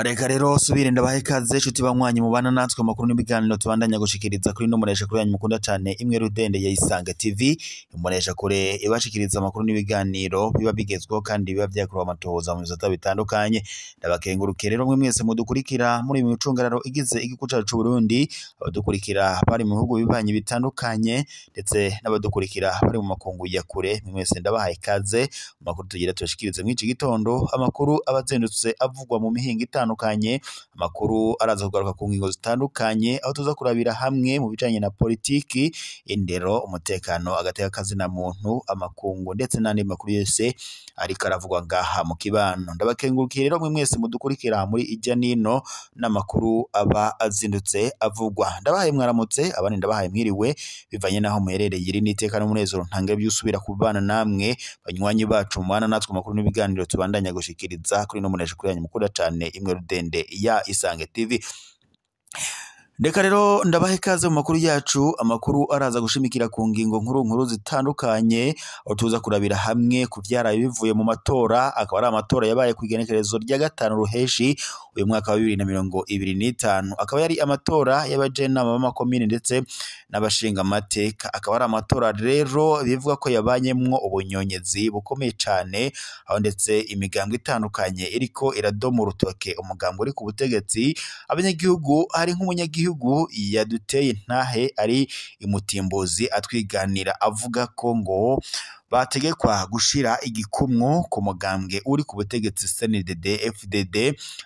Reka rero subire ndabahe ikaze nshuti banywanyi mubana natwe amakuru n'ibiganiro tubandanya gushikiriza kuri no muresha kuri yanyu mukunda cyane imwe rudende ya Isange TV umuresha kure ibashikiriza amakuru n'ibiganiro biba bigezweho kandi biba byakuruwa amatohoza mu bizata bitandukanye. Ndabakenguruke rero mwe mwese mudukurikira muri mu micungararo igize igihugu cyacu cy'u Burundi, abadukurikira bari mu bihugu bibanye bitandukanye ndetse n'abadukurikira bari mu makungu ya kure. Mwe mwese ndabahaye ikaze amakuru tugira tubashikirize mu iki gitondo, amakuru abazendutse avugwa mu mihinga itandukanye, amakuru araza kugaruka ku ngingo zitandukanye aho tuza kurabira hamwe mu bijanye na politiki, indero, umutekano, agateka kazina muntu, amakungu ndetse n'andi makuru yose ariko aravugwa ngaha mu kibano. Ndabakengurukiye rero mwe mwese mudukurikira muri ijya nino n'amakuru aba azindutse avugwa. Ndabahaye mwaramutse, abandi ndabahaye mwiriwe bivanye naho muherereye. Iri n'iteka n'umunezero ntange byusubira kubana namwe banywanyi bacu mubana natwe amakuru n'ibiganiro tubandanya gushikiriza kuri no munesha kuri yanyu mukunda cyane imwe rudende ya Isange TV. Ndeka rero ndabahe ikaze mu makuru yacu, amakuru araza gushimikira ku ngingo nkuru zitandukanye aho tuza kurabira hamwe ku vyaraye bivuye mu matora, akaba ari amatora yabaye ku igenekerezo rya 5 ruheshi uyu mwaka wa 2025, akaba yari amatora y'abajenama b'amakomine ndetse n'abashinga amateka. Akaba ari amatora rero bivuga ko yabanyemwo ubunyonyezi bukomeye cyane, aho ndetse imigambwe itandukanye iriko iradoma urutoke umugambwe uri ku butegetsi. Abanyagihugu hari nk'umunyagihugu yaduteye ntahe ari imutimbuzi atwiganira avuga ko ngo bategekwa gushira igikumwo ku mugambwe uri ku butegetsi CNDD FDD,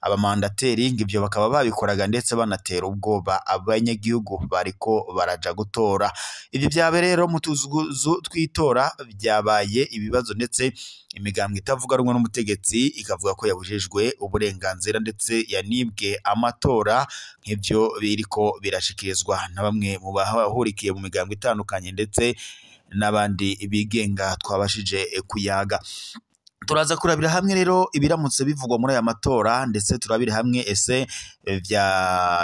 abamandateri ngivyo bakaba babikoraga ndetse banatera ubwoba abanyagihugu bariko baraja gutora. Ivyo byabe rero mu tuzu twitora byabaye ibibazo ndetse imigambwe itavuga rumwe n'umutegetsi ikavuga ko yabujejwe uburenganzira ndetse yanibwe amatora, nk'ivyo biriko birashikirizwa na bamwe mu bahurikiye mu migambwe itandukanye ndetse n'abandi bigenga twabashije kuyaga. Turaza kurabira hamwe rero ibiramutse bivugwa muri aya matora ndetse turabira hamwe ese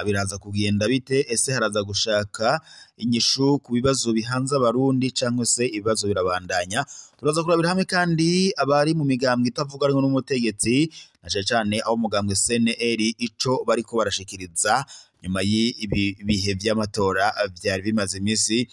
biraza kugenda bite, ese haraza gushaka inyishu ku bibazo bihanze abarundi cyangwa se ibibazo birabandanya. Turaza kurabira hamwe kandi abari mu migambwe itavuga rumwe n'umutegetsi na cyane aho umugambwe CNL ico bariko barashikiriza nyuma y'ibihe by'amatora byari bimaze iminsi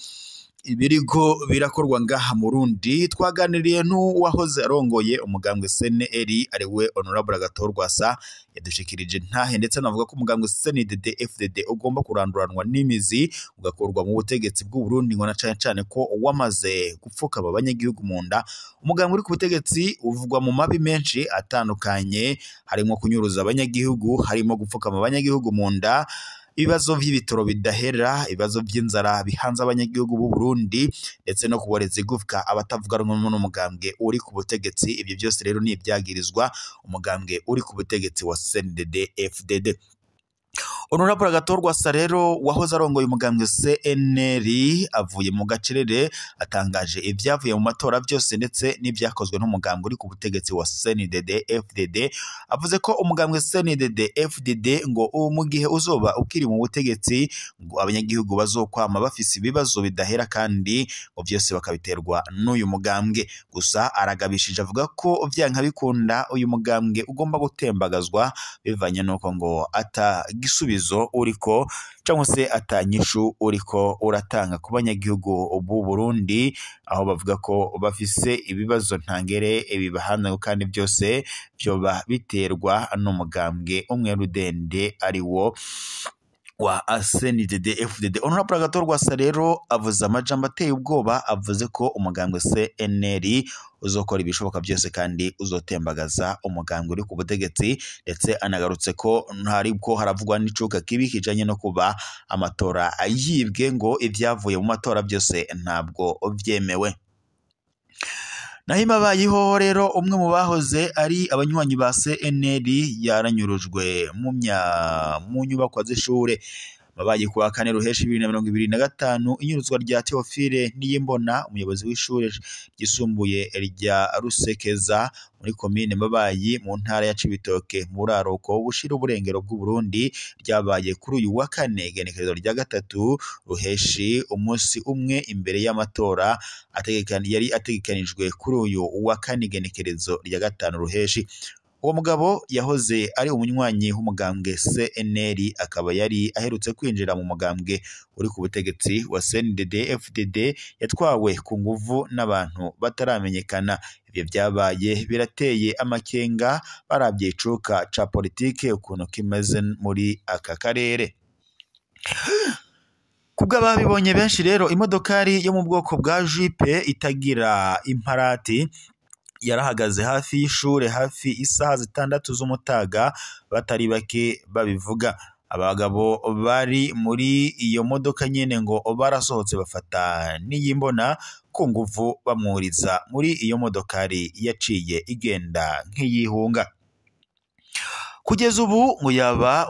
ibiriko birakorwa ngaha mu Burundi. Twaganiriye n'uwahoze arongoye umugambwe CNL ariwe Honorable Gatorwasa, yadushikirije ntahe ndetse navuga ko umugambwe CNDD FDD ugomba kuranduranwa n'imizi ugakorwa mu butegetsi bw'u Burundi, ngo na cyane ko wamaze gupfuka abanyagihugu mu nda. Umugambwe uri ku butegetsi uvugwa mu mabi menshi atandukanye, harimo kunyuruza abanyagihugu, harimo gupfuka abanyagihugu mu nda, ibibazo by'ibitoro bidahera, ibibazo by'inzara bihanze abanyagihugu b'u Burundi ndetse no kuboreza igufwa abatavuga rumwe n'umugambwe uri ku butegetsi. Ibyo byose rero ni ibyagirizwa umugambwe uri ku butegetsi wa CNDD FDD. Honorable Gatorwasa rero wahoze arongoye umugambwe CNL avuye mu gacerere atangaje ibyavuye mu matora byose ndetse n'ibyakozwe n'umugambwe uri ku butegetsi wa CNDD FDD. Avuze ko umugambwe CNDD FDD ngo mu gihe uzoba ukiri mu butegetsi ngo abanyagihugu bazokwama bafise ibibazo bidahera kandi ngo byose bakabiterwa n'uyu mugambwe. Gusa aragabishije avuga ko vyanka bikunda uyu mugambwe ugomba gutembagazwa bivanye nuko ngo gisubizo uriko cyangwa se atanyishu uriko uratanga ku banyagihugu b'u Burundi, aho bavuga ko bafise ibibazo ntangere bibahanze kandi byose byoba biterwa n'umugambwe umwe rudende ari wo wa CNDD FDD. Honorable Gatorwasa rero avuze amajambo ateye ubwoba, avuze ko umugambwe CNL uzokora ibishoboka byose kandi uzotembagaza umugambwe uri ku butegetsi, ndetse anagarutse ko haribwo haravugwa n'icuka kibi kijanye no kuba amatora yibwe, ngo ibyavuye mu matora byose ntabwo byemewe. Nahima bayiho rero umwe mu bahoze ari abanywanyi ba CNL yaranyurujwe mu nyubako z'ishure. Mabaye kuwa kane ruheshi 2025 inyuruzwa rya Theophile Niyimbona umuyobozi w'ishure ryisumbuye rya Rusekeza muri komine Mabayi mu ntara ya Cibitoke mu buraruko bushira uburengero bw'u Burundi ryabaye kuri uyu wa kane igenekerezo rya gatatu ruheshi umunsi umwe imbere y'amatora yari ategekanijwe kuri uyu wa kane igenekerezo rya gatanu ruheshi. Uwo mugabo yahoze ari umunywanyi w'umugambwe CNL akaba yari aherutse kwinjira mu mugambwe uri ku butegetsi wa CNDD-FDD yatwawe ku nguvu n'abantu bataramenyekana. Ivyo byabaye birateye amakenga baravye icuka ca politike ukuntu kimeze muri aka karere. Kubw'ababibonye benshi rero imodokari yo mu bwoko bwa Jeep itagira imparati yarahagaze hafi y'ishure hafi isaha 6 z'umutaga batari bake babivuga. Abagabo bari muri iyo modoka nyene ngo barasohotse bafata Niyimbona ku nguvu bamwuriza muri iyo modokari yaciye igenda nk'iyihunga. Kugeza ubu ngo yaba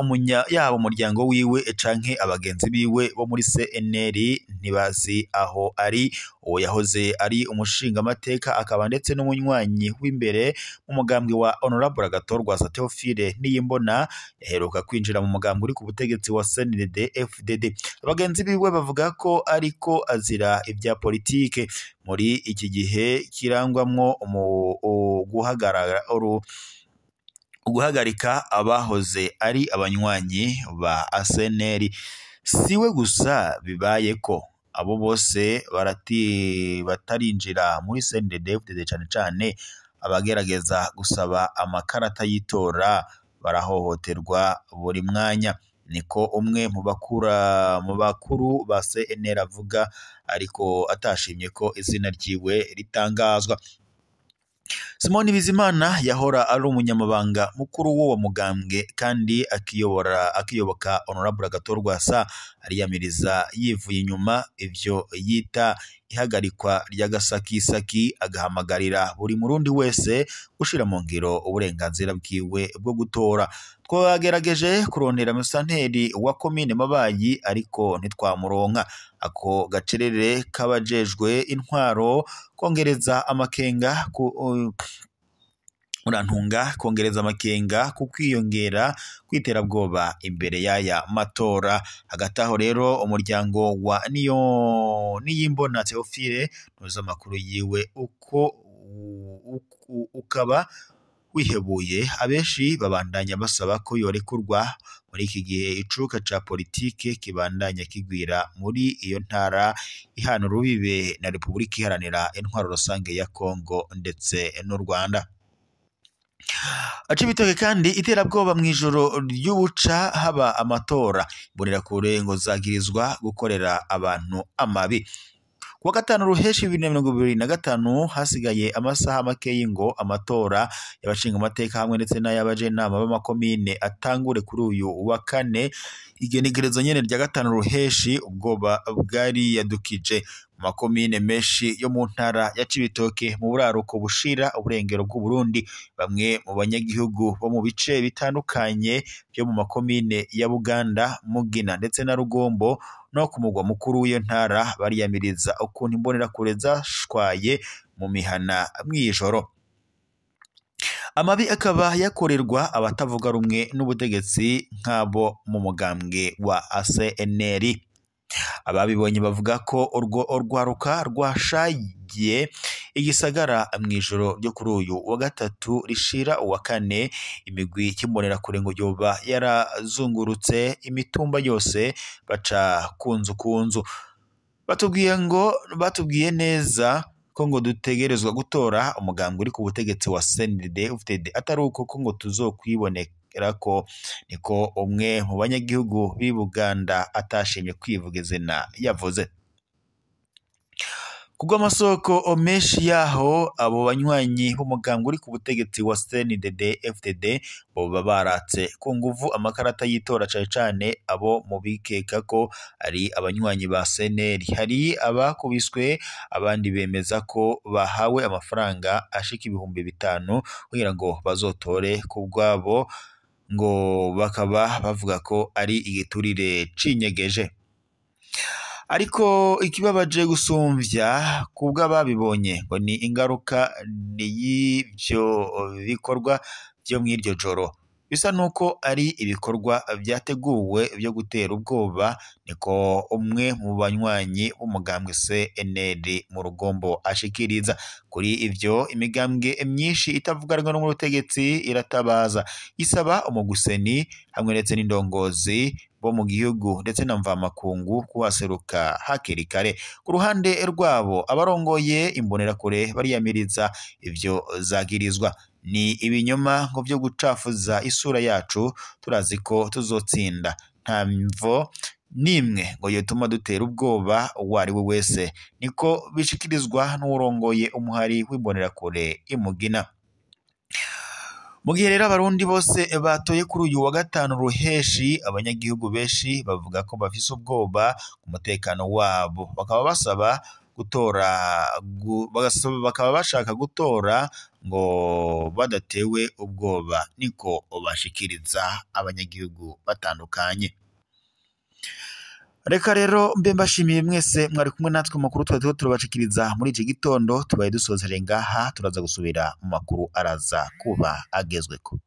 umuryango wiwe canke abagenzi biwe bo muri CNL ntibazi aho ari. Uwo yahoze ari umushinga amateka akaba ndetse n'umunywanyi w'imbere mu mugambwe wa Honorable Agathon Theophile Niyimbona yaheruka kwinjira mu mugambwe uri ku butegetsi wa CNDD-FDD. Abagenzi biwe bavuga ko ariko azira ibya politike muri iki gihe kirangwamwo guhagarika abahoze ari abanywanyi ba CNL. Siwe gusa bibaye ko abo bose batarinjira muri CNDD-FDD cane abagerageza gusaba amakarata y'itora barahohoterwa buri mwanya. Niko umwe mu bakuru ba CNL avuga ariko atashimye ko izina ryiwe ritangazwa. Simoni Bizimana yahora ari umunyamabanga mukuru w'uwo mugambwe kandi akiyoboka Honorable Agathon ariyamiriza yivuye inyuma ivyo yita ihagarikwa ry'agasakisaki agahamagarira buri murundi wese gushira mu ngiro uburenganzira bwiwe bwo gutora. Twagerageje kurondera musanteri wa komine Mabayi ariko ntitwamuronka. Ako gacerere kabajejwe intwaro kongereza amakenga ku kwiyongera kwiterabwoba imbere y'aya matora. Hagati aho rero umuryango wa Niyimbona Theophile nuza makuru yiwe ukaba wihebuye. Abenshi babandanya basaba ko yorekurwa muri iki gihe icuka ca politike kibandanya kigwira muri iyo ntara ihana urubibe na Repubulika Iharanira Intwaro Rusange ya Kongo ndetse n'u Rwanda. Cibitoke kandi iterabwoba mw'ijoro ry'ubuca haba amatora. Imbonerakure ngo zagirizwa gukorera abantu amabi. Kuwa gatanu ruheshi 2025 hasigaye amasaha makeyi ngo amatora y'abashinga amateka hamwe ndetse n'ayabajenama b'amakomine atangure kuri uyu wa kane igenekerezo nyene rya gatanu ruheshi. Ubwoba bwari yadukije mu makomine menshi yo mu ntara ya Cibitoke mu buraruko bushira uburengero bw'u Burundi. Bamwe mu banyagihugu bo mu bice bitandukanye byo mu makomine ya Buganda, Mugina ndetse na Rugombo no ku mugwa mukuru w'iyo ntara bariyamiriza ukuntu imbonerakure zashwaye mu mihana mw'ijoro. Amabi akaba yakorerwa abatavuga rumwe n'ubutegetsi nk'abo mu mugambwe wa CNL. Ababibonye bavuga ko urwaruka rwashagiye igisagara mw'ijoro ryo kuri uyu wa gatatu rishira uwa kane. Imigwi y'imbonerakure ngo yoba yarazungurutse imitumba yose baca kunzu. Batubwiye neza ko ngo dutegerezwa gutora umugambwe uri ku butegetsi wa CNDD-FDD atari uko ngo tuzokwibonekera ko. Niko umwe mu banyagihugu b'i Buganda atashimye kwivuga izina yavuze. Kubw'amasoko menshi yaho abo banywanyi b'umugambwe uri ku butegetsi wa CNDD-FDD boba baratse ku nguvu amakarata y'itora cane abo mu bikeka ko ari abanywanyi ba CNL. Hari abakubiswe abandi bemeza ko bahawe amafaranga ashika 5,000 kugira ngo bazotore ku bwabo ngo bakaba bavuga ko ari igiturire cinyegeje. Ariko ikibabaje gusumvya kubwa babibonye ngo ni ingaruka y'ivyo bikorwa vyo mw'iryo joro, bisa nuko ari ibikorwa vyateguwe vyo gutera ubwoba, niko umwe mu banywanyi b'umugambwe CNL mu Rugombo ashikiriza. Kuri ivyo imigambwe myinshi itavuga rumwe n'ubutegetsi iratabaza, isaba umuguseni hamwe ndetse n'indongozi bo mu gihugu ndetse na mvamakungu kuhaseruka hakiri kare. Ku ruhande rwabo abarongoye imbonerakure bariyamiriza ivyo zagirizwa, ni ibinyoma ngo vyo gucafuza isura yacu, turazi ko tuzotsinda, nta mvo nimwe ngo yotuma dutera ubwoba uwo ari we wese, niko bishikirizwa n'uwurongoye umuhari w'imbonerakure imugina. Mu gihe rero abarundi bose batoye kuri uyu wa gatanu ruheshi, abanyagihugu benshi bavuga ko bafise ubwoba ku mutekano wabo, bakaba basaba gutora bakaba bashaka gutora ngo badatewe ubwoba, niko bashikiriza abanyagihugu batandukanye. Reka rero mbe mbashimiye mwese mwari kumwe natwe mu makuru twari turabashikiriza muri iki gitondo, tubaye dusozere ngaha, turaza gusubira mu makuru araza kuba agezweko.